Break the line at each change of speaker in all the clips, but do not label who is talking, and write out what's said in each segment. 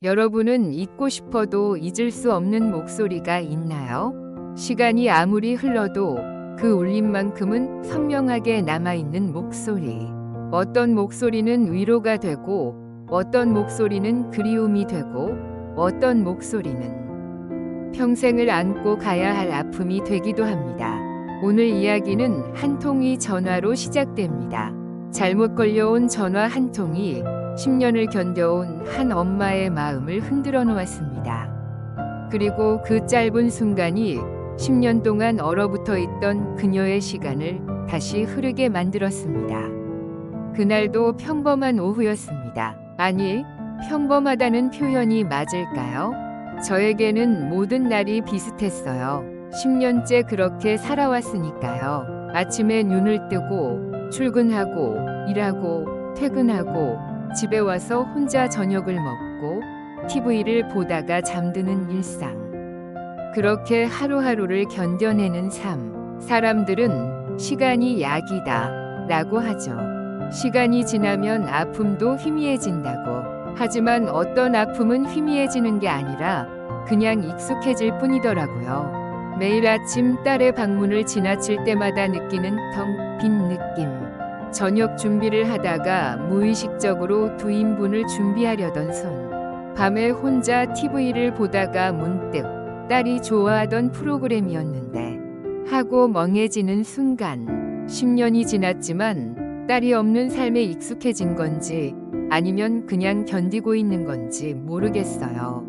여러분은 잊고 싶어도 잊을 수 없는 목소리가 있나요? 시간이 아무리 흘러도 그 울림만큼은 선명하게 남아있는 목소리. 어떤 목소리는 위로가 되고, 어떤 목소리는 그리움이 되고, 어떤 목소리는 평생을 안고 가야 할 아픔이 되기도 합니다. 오늘 이야기는 한 통의 전화로 시작됩니다. 잘못 걸려온 전화 한 통이 10년을 견뎌온 한 엄마의 마음을 흔들어 놓았습니다. 그리고 그 짧은 순간이 10년 동안 얼어붙어 있던 그녀의 시간을 다시 흐르게 만들었습니다. 그날도 평범한 오후였습니다. 아니, 평범하다는 표현이 맞을까요? 저에게는 모든 날이 비슷했어요. 10년째 그렇게 살아왔으니까요. 아침에 눈을 뜨고 출근하고 일하고 퇴근하고 집에 와서 혼자 저녁을 먹고 TV를 보다가 잠드는 일상. 그렇게 하루하루를 견뎌내는 삶. 사람들은 시간이 약이다 라고 하죠. 시간이 지나면 아픔도 희미해진다고. 하지만 어떤 아픔은 희미해지는 게 아니라 그냥 익숙해질 뿐이더라고요. 매일 아침 딸의 방문을 지나칠 때마다 느끼는 텅 빈 느낌. 저녁 준비를 하다가 무의식적으로 2인분을 준비하려던 손. 밤에 혼자 TV를 보다가 문득 딸이 좋아하던 프로그램이었는데 하고 멍해지는 순간. 10년이 지났지만 딸이 없는 삶에 익숙해진 건지 아니면 그냥 견디고 있는 건지 모르겠어요.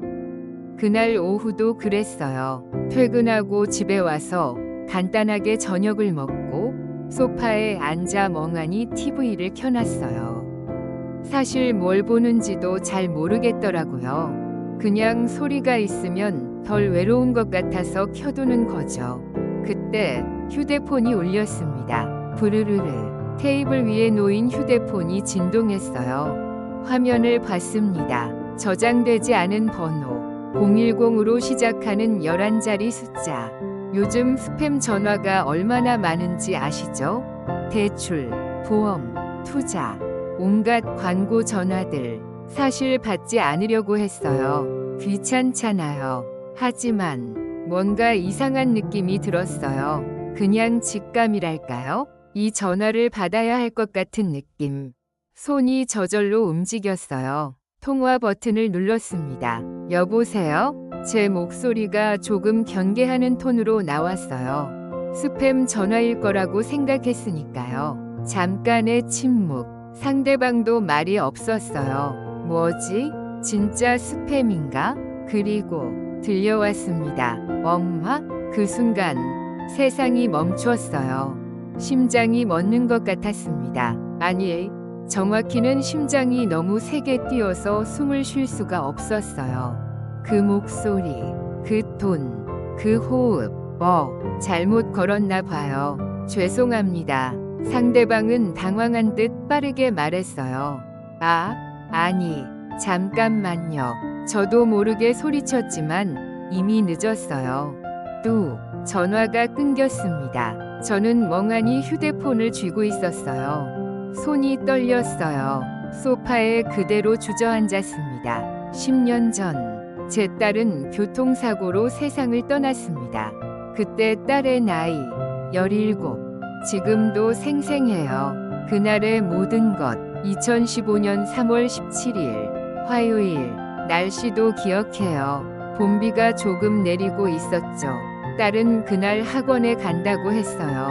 그날 오후도 그랬어요. 퇴근하고 집에 와서 간단하게 저녁을 먹고 소파에 앉아 멍하니 TV를 켜놨어요. 사실 뭘 보는지도 잘 모르겠더라고요. 그냥 소리가 있으면 덜 외로운 것 같아서 켜두는 거죠. 그때 휴대폰이 울렸습니다. 부르르르. 테이블 위에 놓인 휴대폰이 진동했어요. 화면을 봤습니다. 저장되지 않은 번호. 010으로 시작하는 11자리 숫자. 요즘 스팸 전화가 얼마나 많은지 아시죠? 대출, 보험, 투자, 온갖 광고 전화들. 사실 받지 않으려고 했어요. 귀찮잖아요. 하지만 뭔가 이상한 느낌이 들었어요. 그냥 직감이랄까요? 이 전화를 받아야 할 것 같은 느낌. 손이 저절로 움직였어요. 통화 버튼을 눌렀습니다. 여보세요? 제 목소리가 조금 경계하는 톤으로 나왔어요. 스팸 전화일 거라고 생각했으니까요. 잠깐의 침묵. 상대방도 말이 없었어요. 뭐지? 진짜 스팸인가? 그리고 들려왔습니다. 엄마? 그 순간 세상이 멈췄어요. 심장이 멎는 것 같았습니다. 아니, 정확히는 심장이 너무 세게 뛰어서 숨을 쉴 수가 없었어요. 그 목소리, 그 톤, 그 호흡. 잘못 걸었나 봐요. 죄송합니다. 상대방은 당황한 듯 빠르게 말했어요. 아니, 잠깐만요. 저도 모르게 소리쳤지만 이미 늦었어요. 뚝, 전화가 끊겼습니다. 저는 멍하니 휴대폰을 쥐고 있었어요. 손이 떨렸어요. 소파에 그대로 주저앉았습니다. 10년 전, 제 딸은 교통사고로 세상을 떠났습니다. 그때 딸의 나이 17. 지금도 생생해요. 그날의 모든 것. 2015년 3월 17일 화요일. 날씨도 기억해요. 봄비가 조금 내리고 있었죠. 딸은 그날 학원에 간다고 했어요.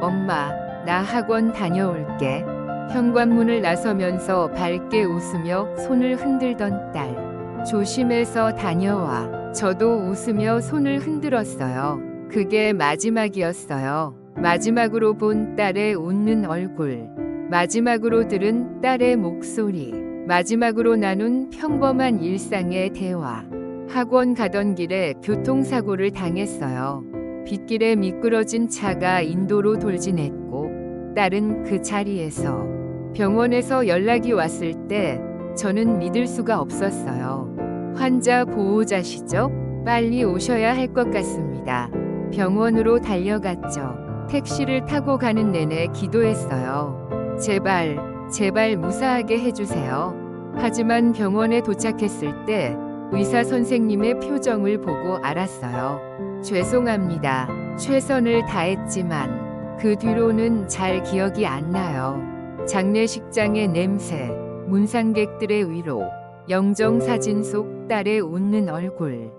엄마, 나 학원 다녀올게. 현관문을 나서면서 밝게 웃으며 손을 흔들던 딸. 조심해서 다녀와. 저도 웃으며 손을 흔들었어요. 그게 마지막이었어요. 마지막으로 본 딸의 웃는 얼굴. 마지막으로 들은 딸의 목소리. 마지막으로 나눈 평범한 일상의 대화. 학원 가던 길에 교통사고를 당했어요. 빗길에 미끄러진 차가 인도로 돌진했고 딸은 그 자리에서 병원에서 연락이 왔을 때 저는 믿을 수가 없었어요. 환자 보호자시죠? 빨리 오셔야 할 것 같습니다. 병원으로 달려갔죠. 택시를 타고 가는 내내 기도했어요. 제발 무사하게 해주세요. 하지만 병원에 도착했을 때 의사 선생님의 표정을 보고 알았어요. 죄송합니다. 최선을 다했지만 그 뒤로는 잘 기억이 안 나요. 장례식장의 냄새, 문상객들의 위로, 영정사진 속 딸의 웃는 얼굴.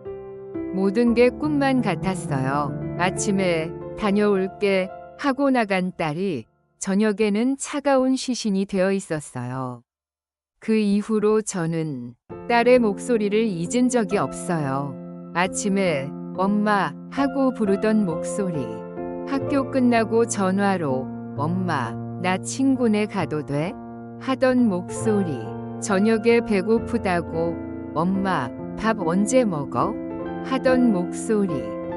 모든 게 꿈만 같았어요. 아침에 다녀올게 하고 나간 딸이 저녁에는 차가운 시신이 되어 있었어요. 그 이후로 저는 딸의 목소리를 잊은 적이 없어요. 아침에 엄마 하고 부르던 목소리. 학교 끝나고 전화로 엄마 나 친구네 가도 돼? 하던 목소리. 저녁에 배고프다고 엄마 밥 언제 먹어? 하던 목소리.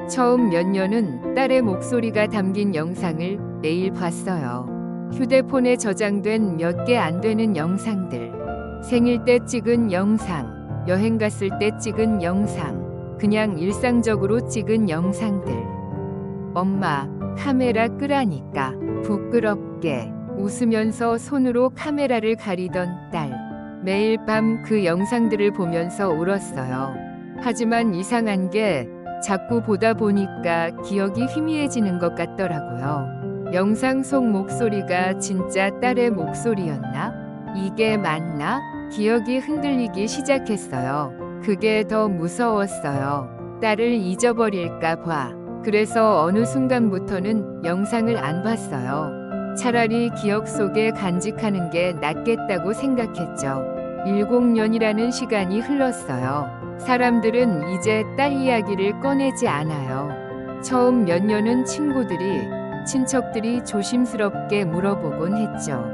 처음 몇 년은 딸의 목소리가 담긴 영상을 매일 봤어요. 휴대폰에 저장된 몇 개 안 되는 영상들. 생일 때 찍은 영상, 여행 갔을 때 찍은 영상, 그냥 일상적으로 찍은 영상들. 엄마, 카메라 끄라니까. 부끄럽게 웃으면서 손으로 카메라를 가리던 딸. 매일 밤 그 영상들을 보면서 울었어요. 하지만 이상한 게 자꾸 보다 보니까 기억이 희미해지는 것 같더라고요. 영상 속 목소리가 진짜 딸의 목소리였나? 이게 맞나? 기억이 흔들리기 시작했어요. 그게 더 무서웠어요. 딸을 잊어버릴까 봐. 그래서 어느 순간부터는 영상을 안 봤어요. 차라리 기억 속에 간직하는 게 낫겠다고 생각했죠. 7년이라는 시간이 흘렀어요. 사람들은 이제 딸 이야기를 꺼내지 않아요. 처음 몇 년은 친구들이, 친척들이 조심스럽게 물어보곤 했죠.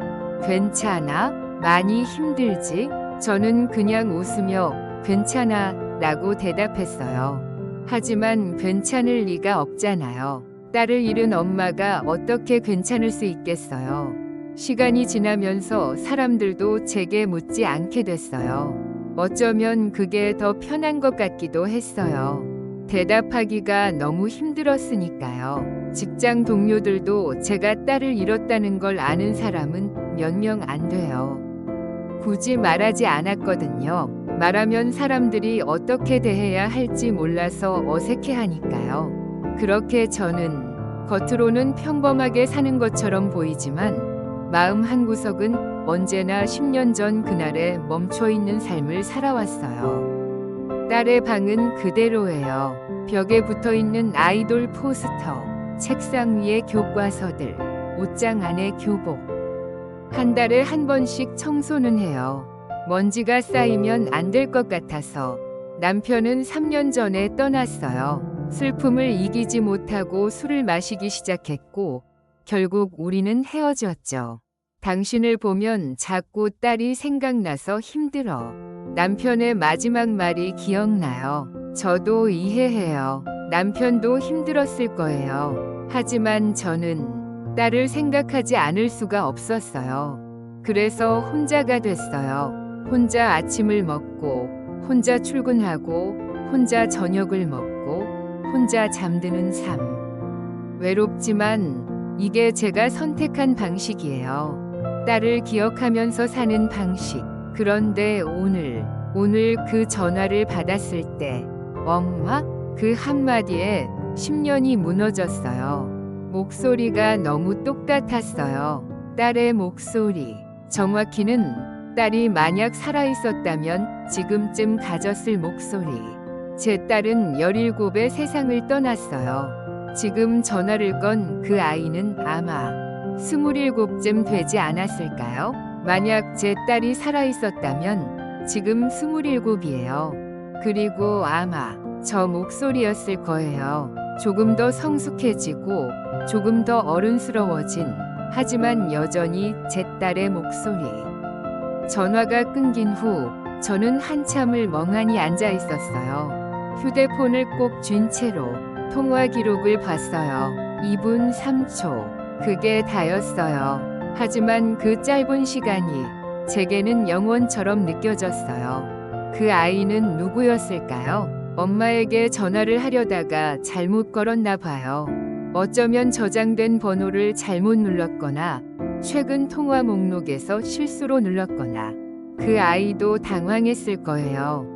괜찮아? 많이 힘들지? 저는 그냥 웃으며 괜찮아 라고 대답했어요. 하지만 괜찮을 리가 없잖아요. 딸을 잃은 엄마가 어떻게 괜찮을 수 있겠어요. 시간이 지나면서 사람들도 제게 묻지 않게 됐어요. 어쩌면 그게 더 편한 것 같기도 했어요. 대답하기가 너무 힘들었으니까요. 직장 동료들도 제가 딸을 잃었다는 걸 아는 사람은 몇 명 안 돼요. 굳이 말하지 않았거든요. 말하면 사람들이 어떻게 대해야 할지 몰라서 어색해하니까요. 그렇게 저는 겉으로는 평범하게 사는 것처럼 보이지만 마음 한구석은 언제나 10년 전 그날에 멈춰있는 삶을 살아왔어요. 딸의 방은 그대로예요. 벽에 붙어있는 아이돌 포스터, 책상 위에 교과서들, 옷장 안에 교복. 한 달에 한 번씩 청소는 해요. 먼지가 쌓이면 안 될 것 같아서. 남편은 3년 전에 떠났어요. 슬픔을 이기지 못하고 술을 마시기 시작했고 결국 우리는 헤어졌죠. 당신을 보면 자꾸 딸이 생각나서 힘들어. 남편의 마지막 말이 기억나요. 저도 이해해요. 남편도 힘들었을 거예요. 하지만 저는 딸을 생각하지 않을 수가 없었어요. 그래서 혼자가 됐어요. 혼자 아침을 먹고, 혼자 출근하고, 혼자 저녁을 먹고, 혼자 잠드는 삶. 외롭지만 이게 제가 선택한 방식이에요. 딸을 기억하면서 사는 방식. 그런데 오늘 그 전화를 받았을 때 엄마? 그 한마디에 10년이 무너졌어요. 목소리가 너무 똑같았어요. 딸의 목소리. 정확히는 딸이 만약 살아있었다면 지금쯤 가졌을 목소리. 제 딸은 17에 세상을 떠났어요. 지금 전화를 건 그 아이는 아마 27쯤 되지 않았을까요? 만약 제 딸이 살아있었다면 지금 27이에요. 그리고 아마 저 목소리였을 거예요. 조금 더 성숙해지고 조금 더 어른스러워진, 하지만 여전히 제 딸의 목소리. 전화가 끊긴 후 저는 한참을 멍하니 앉아 있었어요. 휴대폰을 꼭 쥔 채로 통화 기록을 봤어요. 2분 3초. 그게 다였어요. 하지만 그 짧은 시간이 제게는 영원처럼 느껴졌어요. 그 아이는 누구였을까요? 엄마에게 전화를 하려다가 잘못 걸었나 봐요. 어쩌면 저장된 번호를 잘못 눌렀거나 최근 통화 목록에서 실수로 눌렀거나 그 아이도 당황했을 거예요.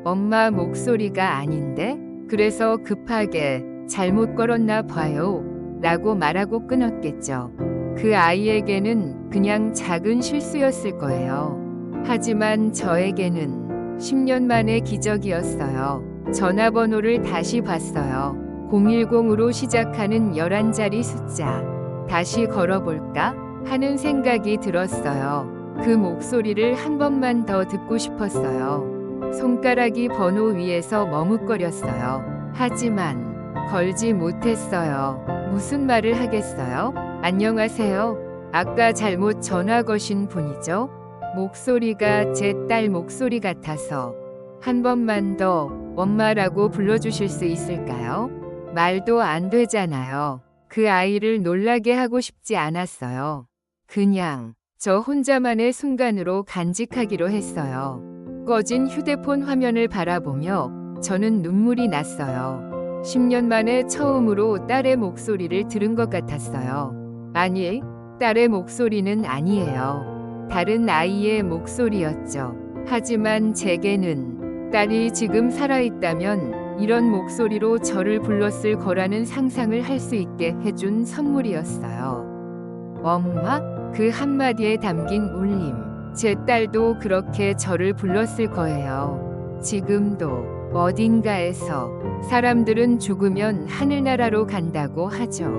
엄마 목소리가 아닌데? 그래서 급하게 잘못 걸었나 봐요. 라고 말하고 끊었겠죠. 그 아이에게는 그냥 작은 실수였을 거예요. 하지만 저에게는 10년 만의 기적이었어요. 전화번호를 다시 봤어요. 010으로 시작하는 11자리 숫자. 다시 걸어볼까? 하는 생각이 들었어요. 그 목소리를 한 번만 더 듣고 싶었어요. 손가락이 번호 위에서 머뭇거렸어요. 하지만 걸지 못했어요. 무슨 말을 하겠어요? 안녕하세요. 아까 잘못 전화 거신 분이죠? 목소리가 제 딸 목소리 같아서 한 번만 더 엄마라고 불러주실 수 있을까요? 말도 안 되잖아요. 그 아이를 놀라게 하고 싶지 않았어요. 그냥 저 혼자만의 순간으로 간직하기로 했어요. 꺼진 휴대폰 화면을 바라보며 저는 눈물이 났어요. 10년 만에 처음으로 딸의 목소리를 들은 것 같았어요. 아니, 딸의 목소리는 아니에요. 다른 아이의 목소리였죠. 하지만 제게는 딸이 지금 살아있다면 이런 목소리로 저를 불렀을 거라는 상상을 할 수 있게 해준 선물이었어요. 엄마? 그 한마디에 담긴 울림. 제 딸도 그렇게 저를 불렀을 거예요. 지금도 어딘가에서 사람들은 죽으면 하늘나라로 간다고 하죠.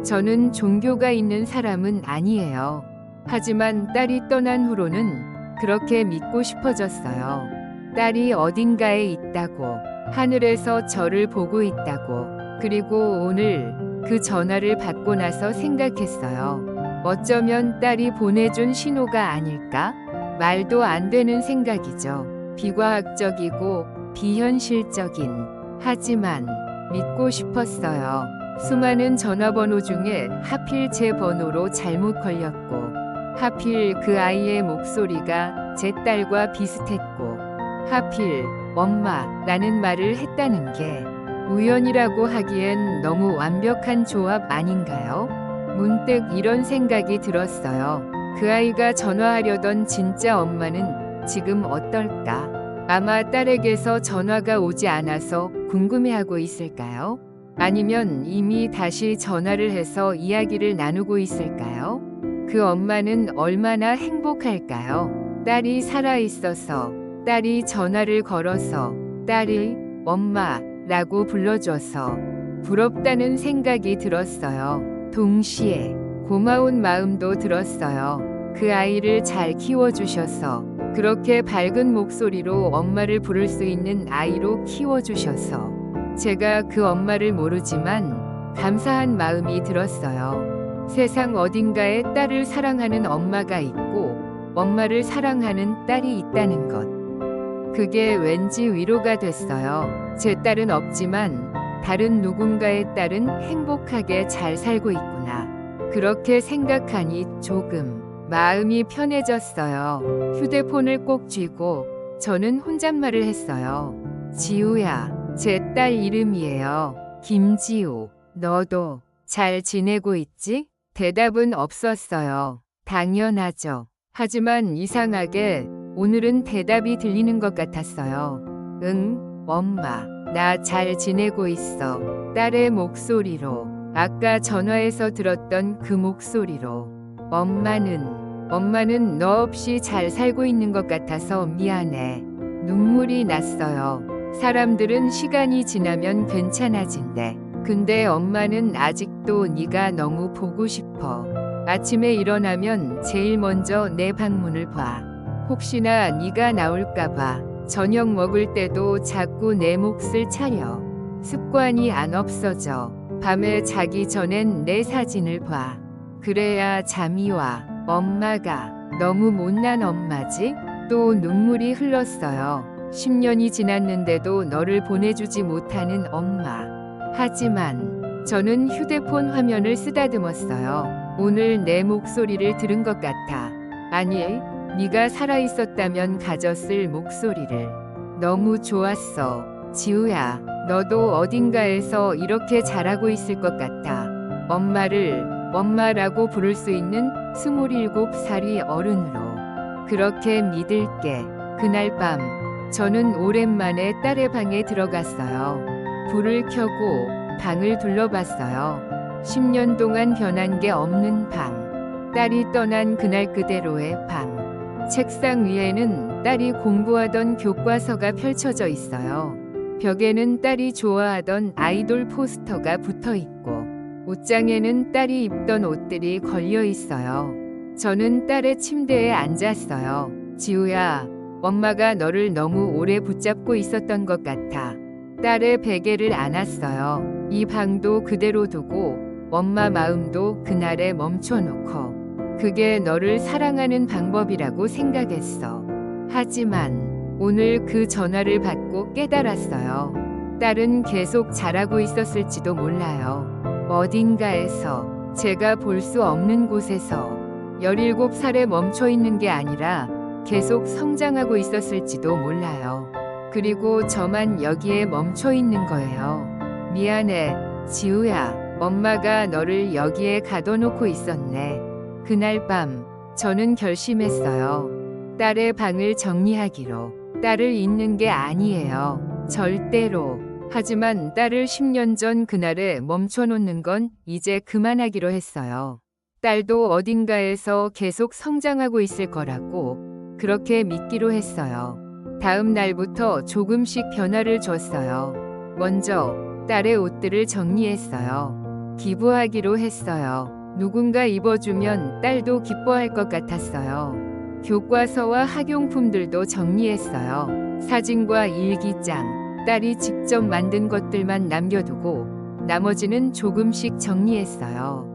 저는 종교가 있는 사람은 아니에요. 하지만 딸이 떠난 후로는 그렇게 믿고 싶어졌어요. 딸이 어딘가에 있다고, 하늘에서 저를 보고 있다고. 그리고 오늘 그 전화를 받고 나서 생각했어요. 어쩌면 딸이 보내준 신호가 아닐까? 말도 안 되는 생각이죠. 비과학적이고 비현실적인. 하지만 믿고 싶었어요. 수많은 전화번호 중에 하필 제 번호로 잘못 걸렸고, 하필 그 아이의 목소리가 제 딸과 비슷했고, 하필 엄마라는 말을 했다는 게 우연이라고 하기엔 너무 완벽한 조합 아닌가요? 문득 이런 생각이 들었어요. 그 아이가 전화하려던 진짜 엄마는 지금 어떨까? 아마 딸에게서 전화가 오지 않아서 궁금해하고 있을까요? 아니면 이미 다시 전화를 해서 이야기를 나누고 있을까요? 그 엄마는 얼마나 행복할까요? 딸이 살아있어서, 딸이 전화를 걸어서, 딸이 엄마라고 불러줘서 부럽다는 생각이 들었어요. 동시에 고마운 마음도 들었어요. 그 아이를 잘 키워주셔서, 그렇게 밝은 목소리로 엄마를 부를 수 있는 아이로 키워주셔서, 제가 그 엄마를 모르지만 감사한 마음이 들었어요. 세상 어딘가에 딸을 사랑하는 엄마가 있고, 엄마를 사랑하는 딸이 있다는 것. 그게 왠지 위로가 됐어요. 제 딸은 없지만 다른 누군가의 딸은 행복하게 잘 살고 있구나. 그렇게 생각하니 조금 마음이 편해졌어요. 휴대폰을 꼭 쥐고 저는 혼잣말을 했어요. 지우야, 제 딸 이름이에요. 김지우. 너도 잘 지내고 있지? 대답은 없었어요. 당연하죠. 하지만 이상하게 오늘은 대답이 들리는 것 같았어요. 응, 엄마. 나 잘 지내고 있어. 딸의 목소리로. 아까 전화에서 들었던 그 목소리로. 엄마는 너 없이 잘 살고 있는 것 같아서 미안해. 눈물이 났어요. 사람들은 시간이 지나면 괜찮아진대. 근데 엄마는 아직도 네가 너무 보고 싶어. 아침에 일어나면 제일 먼저 내 방문을 봐. 혹시나 네가 나올까봐. 저녁 먹을 때도 자꾸 내 몫을 차려. 습관이 안 없어져. 밤에 자기 전엔 내 사진을 봐. 그래야 잠이 와. 엄마가 너무 못난 엄마지? 또 눈물이 흘렀어요. 10년이 지났는데도 너를 보내주지 못하는 엄마. 하지만 저는 휴대폰 화면을 쓰다듬었어요. 오늘 내 목소리를 들은 것 같아. 아니, 네가 살아있었다면 가졌을 목소리를. 너무 좋았어. 지우야, 너도 어딘가에서 이렇게 잘하고 있을 것 같아. 엄마를 엄마라고 부를 수 있는 27살이 어른으로. 그렇게 믿을게. 그날 밤 저는 오랜만에 딸의 방에 들어갔어요. 불을 켜고 방을 둘러봤어요. 10년 동안 변한 게 없는 방. 딸이 떠난 그날 그대로의 방. 책상 위에는 딸이 공부하던 교과서가 펼쳐져 있어요. 벽에는 딸이 좋아하던 아이돌 포스터가 붙어 있고 옷장에는 딸이 입던 옷들이 걸려 있어요. 저는 딸의 침대에 앉았어요. 지우야, 엄마가 너를 너무 오래 붙잡고 있었던 것 같아. 딸의 베개를 안았어요. 이 방도 그대로 두고 엄마 마음도 그날에 멈춰놓고 그게 너를 사랑하는 방법이라고 생각했어. 하지만 오늘 그 전화를 받고 깨달았어요. 딸은 계속 자라고 있었을지도 몰라요. 어딘가에서 제가 볼 수 없는 곳에서 17살에 멈춰 있는 게 아니라 계속 성장하고 있었을지도 몰라요. 그리고 저만 여기에 멈춰 있는 거예요. 미안해, 지우야. 엄마가 너를 여기에 가둬놓고 있었네. 그날 밤 저는 결심했어요. 딸의 방을 정리하기로. 딸을 잊는 게 아니에요. 절대로. 하지만 딸을 10년 전 그날에 멈춰놓는 건 이제 그만하기로 했어요. 딸도 어딘가에서 계속 성장하고 있을 거라고 그렇게 믿기로 했어요. 다음 날부터 조금씩 변화를 줬어요. 먼저 딸의 옷들을 정리했어요. 기부하기로 했어요. 누군가 입어주면 딸도 기뻐할 것 같았어요. 교과서와 학용품들도 정리했어요. 사진과 일기장, 딸이 직접 만든 것들만 남겨두고 나머지는 조금씩 정리했어요.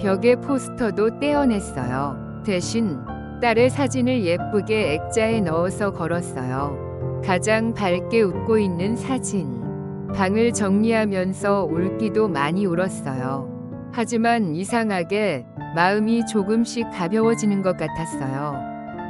벽에 포스터도 떼어냈어요. 대신 딸의 사진을 예쁘게 액자에 넣어서 걸었어요. 가장 밝게 웃고 있는 사진. 방을 정리하면서 울기도 많이 울었어요. 하지만 이상하게 마음이 조금씩 가벼워지는 것 같았어요.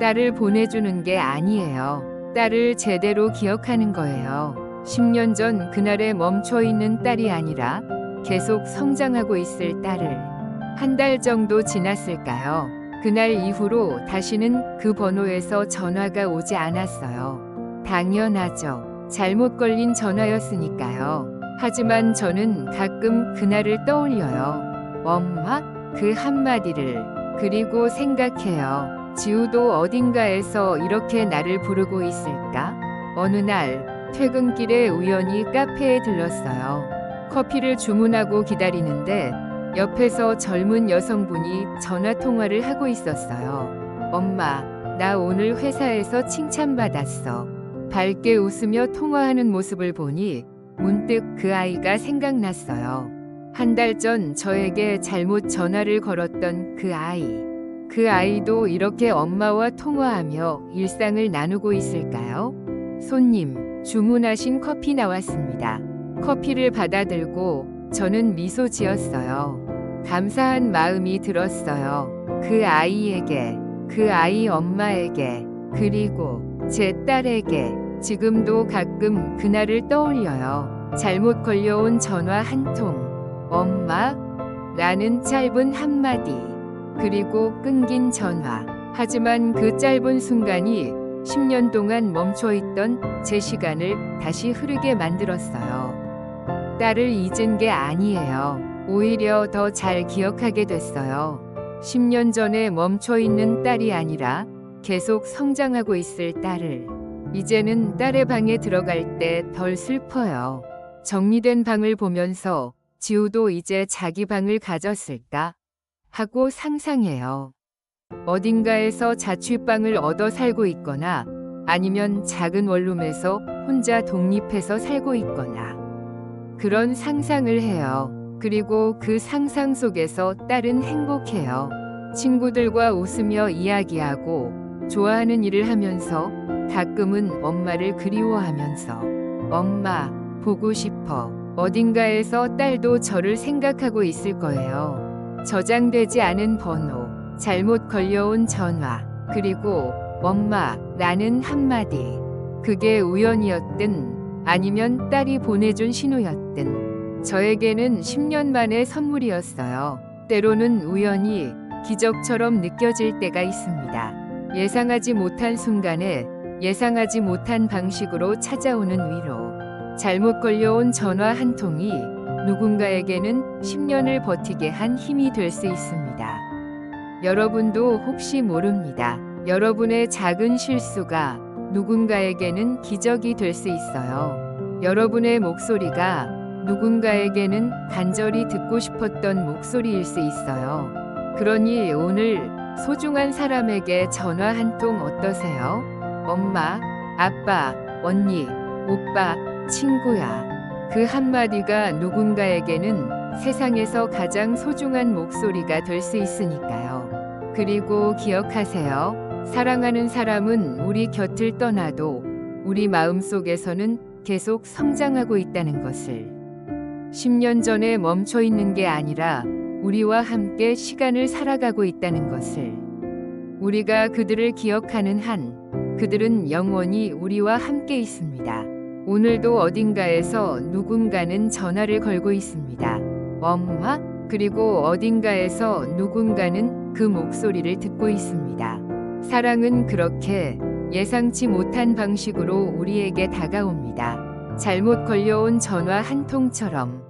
딸을 보내주는 게 아니에요. 딸을 제대로 기억하는 거예요. 10년 전 그날에 멈춰 있는 딸이 아니라 계속 성장하고 있을 딸을. 한 달 정도 지났을까요? 그날 이후로 다시는 그 번호에서 전화가 오지 않았어요. 당연하죠. 잘못 걸린 전화였으니까요. 하지만 저는 가끔 그날을 떠올려요. 엄마? 그 한마디를. 그리고 생각해요. 지우도 어딘가에서 이렇게 나를 부르고 있을까? 어느 날 퇴근길에 우연히 카페에 들렀어요. 커피를 주문하고 기다리는데 옆에서 젊은 여성분이 전화 통화를 하고 있었어요. 엄마, 나 오늘 회사에서 칭찬받았어. 밝게 웃으며 통화하는 모습을 보니 문득 그 아이가 생각났어요. 한 달 전 저에게 잘못 전화를 걸었던 그 아이. 그 아이도 이렇게 엄마와 통화하며 일상을 나누고 있을까요? 손님, 주문하신 커피 나왔습니다. 커피를 받아들고 저는 미소 지었어요. 감사한 마음이 들었어요. 그 아이에게, 그 아이 엄마에게, 그리고 제 딸에게. 지금도 가끔 그날을 떠올려요. 잘못 걸려온 전화 한 통. 엄마? 라는 짧은 한마디. 그리고 끊긴 전화. 하지만 그 짧은 순간이 10년 동안 멈춰있던 제 시간을 다시 흐르게 만들었어요. 딸을 잊은 게 아니에요. 오히려 더 잘 기억하게 됐어요. 10년 전에 멈춰있는 딸이 아니라 계속 성장하고 있을 딸을. 이제는 딸의 방에 들어갈 때 덜 슬퍼요. 정리된 방을 보면서 지우도 이제 자기 방을 가졌을까? 하고 상상해요. 어딘가에서 자취방을 얻어 살고 있거나 아니면 작은 원룸에서 혼자 독립해서 살고 있거나 그런 상상을 해요. 그리고 그 상상 속에서 딸은 행복해요. 친구들과 웃으며 이야기하고 좋아하는 일을 하면서 가끔은 엄마를 그리워하면서 엄마, 보고 싶어. 어딘가에서 딸도 저를 생각하고 있을 거예요. 저장되지 않은 번호, 잘못 걸려온 전화, 그리고 엄마라는 한마디. 그게 우연이었든 아니면 딸이 보내준 신호였든 저에게는 10년 만의 선물이었어요. 때로는 우연히 기적처럼 느껴질 때가 있습니다. 예상하지 못한 순간에 예상하지 못한 방식으로 찾아오는 위로. 잘못 걸려온 전화 한 통이 누군가에게는 10년을 버티게 한 힘이 될 수 있습니다. 여러분도 혹시 모릅니다. 여러분의 작은 실수가 누군가에게는 기적이 될 수 있어요. 여러분의 목소리가 누군가에게는 간절히 듣고 싶었던 목소리일 수 있어요. 그러니 오늘 소중한 사람에게 전화 한 통 어떠세요? 엄마, 아빠, 언니, 오빠, 친구야. 그 한마디가 누군가에게는 세상에서 가장 소중한 목소리가 될 수 있으니까요. 그리고 기억하세요. 사랑하는 사람은 우리 곁을 떠나도 우리 마음속에서는 계속 성장하고 있다는 것을. 10년 전에 멈춰 있는 게 아니라 우리와 함께 시간을 살아가고 있다는 것을. 우리가 그들을 기억하는 한 그들은 영원히 우리와 함께 있습니다. 오늘도 어딘가에서 누군가는 전화를 걸고 있습니다. 엄마? 그리고 어딘가에서 누군가는 그 목소리를 듣고 있습니다. 사랑은 그렇게 예상치 못한 방식으로 우리에게 다가옵니다. 잘못 걸려온 전화 한 통처럼.